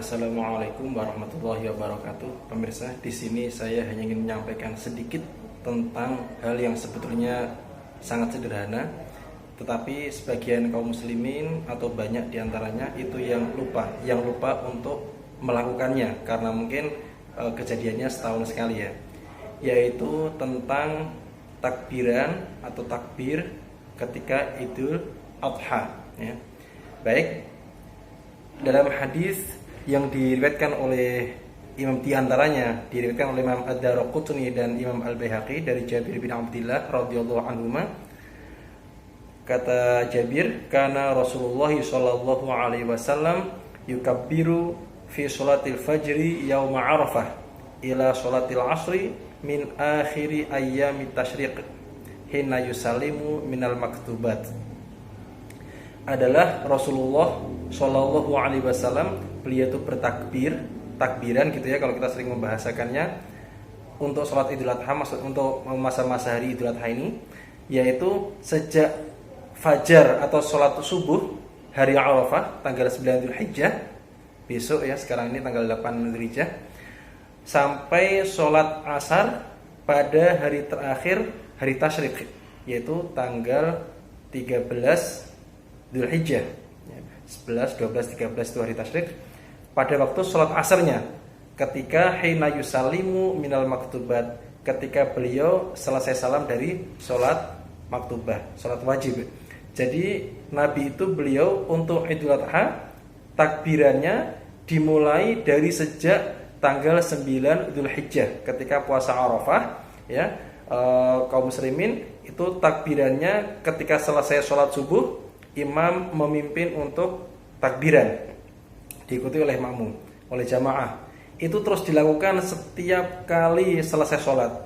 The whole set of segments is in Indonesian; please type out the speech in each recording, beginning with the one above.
Assalamualaikum warahmatullahi wabarakatuh. Pemirsa, di sini saya hanya ingin menyampaikan sedikit tentang hal yang sebetulnya sangat sederhana, tetapi sebagian kaum muslimin atau banyak diantaranya itu yang lupa untuk melakukannya karena mungkin kejadiannya setahun sekali ya, yaitu tentang takbiran atau takbir ketika Idul Adha ya. Baik, dalam hadis yang diriwayatkan oleh diriwayatkan oleh Imam Ad-Daraqutni dan Imam Al-Baihaqi dari Jabir bin Abdullah radhiyallahu anhuma, kata Jabir, kana Rasulullah sallallahu alaihi wasallam yukabbiru fi sholatil fajri yauma Arafah ila sholatil asri min akhiri ayyamit tasyriq hina yusallimu minal maktubat. Adalah Rasulullah sallallahu alaihi wasallam, beliau itu takbiran gitu ya kalau kita sering membahasakannya, untuk sholat Idul Adha, maksud untuk masa-masa hari Idul Adha ini, yaitu sejak fajar atau sholat subuh hari Arafah tanggal 9 Dzulhijjah, besok ya, sekarang ini tanggal 8 Dzulhijjah, sampai sholat asar pada hari terakhir hari tasyrik, yaitu tanggal 13 Dzulhijjah, 11, 12, 13 itu hari tasyrik. Pada waktu sholat asarnya, ketika hina yusallimu minal maktubat, ketika beliau selesai salam dari sholat maktubah, sholat wajib. Jadi Nabi itu beliau untuk Idul Adha takbirannya dimulai dari sejak tanggal 9 Dzulhijjah ketika puasa Arafah ya. Kaum muslimin itu takbirannya ketika selesai sholat subuh, imam memimpin untuk takbiran, diikuti oleh makmum, oleh jamaah. Itu terus dilakukan setiap kali selesai sholat,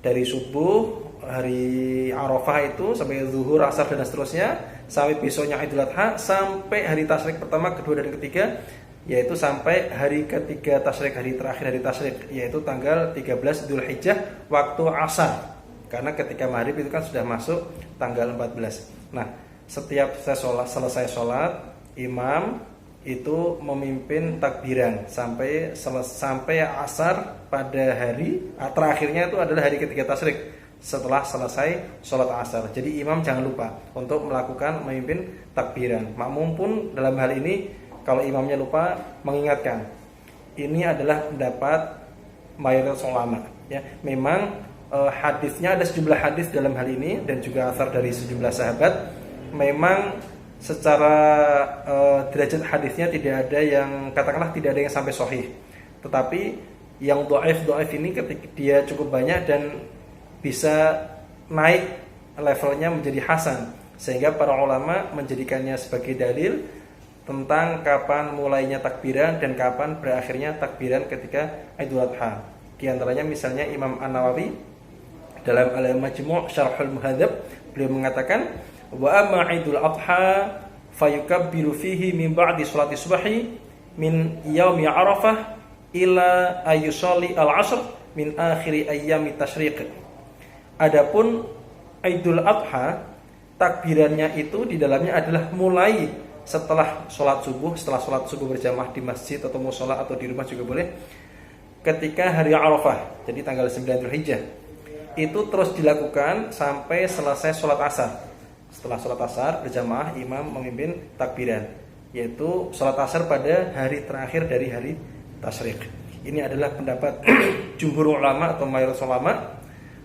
dari subuh hari Arafah itu sampai zuhur, asar dan seterusnya, sampai besoknya Idul Adha, sampai hari tasyrik pertama, kedua dan ketiga, yaitu sampai hari ketiga tasyrik, hari terakhir hari tasyrik, yaitu tanggal 13 Dzulhijjah waktu asar. Karena ketika maghrib itu kan sudah masuk tanggal 14. Nah, setiap selesai sholat, imam itu memimpin takbiran sampai asar pada hari terakhirnya, itu adalah hari ketiga tasyrik setelah selesai sholat asar. Jadi imam jangan lupa untuk memimpin takbiran. Makmum pun dalam hal ini kalau imamnya lupa mengingatkan. Ini adalah pendapat mayoritas ulama ya. Memang hadisnya ada sejumlah hadis dalam hal ini dan juga asar dari sejumlah sahabat. Memang secara derajat hadisnya tidak ada yang, katakanlah tidak ada yang sampai sahih. Tetapi yang dhaif ini ketika dia cukup banyak dan bisa naik levelnya menjadi hasan, sehingga para ulama menjadikannya sebagai dalil tentang kapan mulainya takbiran dan kapan berakhirnya takbiran ketika Idul Adha. Di antaranya misalnya Imam An-Nawawi dalam Al-Majmu' Syarhul Muhadzab, beliau mengatakan, wa amma Idul Adha fayukabbiru fihi min ba'di sholati subhi min yaumi Arafah ila ayyusalli al-'ashr min akhiri ayyami tasyriq. Adapun Idul Adha, takbirannya itu di dalamnya adalah mulai setelah sholat subuh berjamaah di masjid atau mushola atau di rumah juga boleh, ketika hari Arafah, jadi tanggal 9 Dzulhijjah. Itu terus dilakukan sampai selesai sholat asar. Setelah sholat asar berjamaah, imam memimpin takbiran, yaitu sholat asar pada hari terakhir dari hari tasyrik. Ini adalah pendapat jumhur ulama atau mayoritas ulama,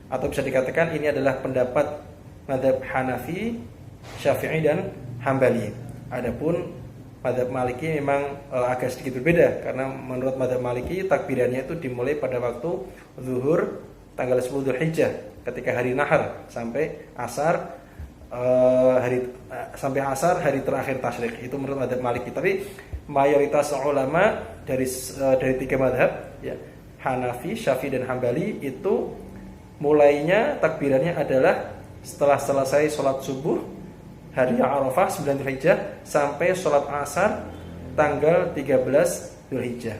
atau bisa dikatakan ini adalah pendapat mazhab Hanafi, Syafi'i dan Hambali. Adapun mazhab Maliki memang agak sedikit berbeda, karena menurut mazhab Maliki takbirannya itu dimulai pada waktu zuhur tanggal 10 Dzulhijjah ketika hari nahar sampai asar hari terakhir tasyrik. Itu menurut mazhab Maliki. Tapi mayoritas ulama dari tiga mazhab ya, Hanafi, Syafi'i dan Hambali, itu mulainya takbirannya adalah setelah selesai sholat subuh hari Arafah 9 Dzulhijjah sampai sholat asar tanggal 13 Dzulhijjah.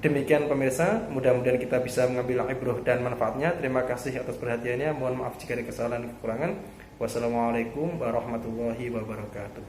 Demikian pemirsa, mudah-mudahan kita bisa mengambil ibrah dan manfaatnya. Terima kasih atas perhatiannya. Mohon maaf jika ada kesalahan dan kekurangan. Wassalamualaikum warahmatullahi wabarakatuh.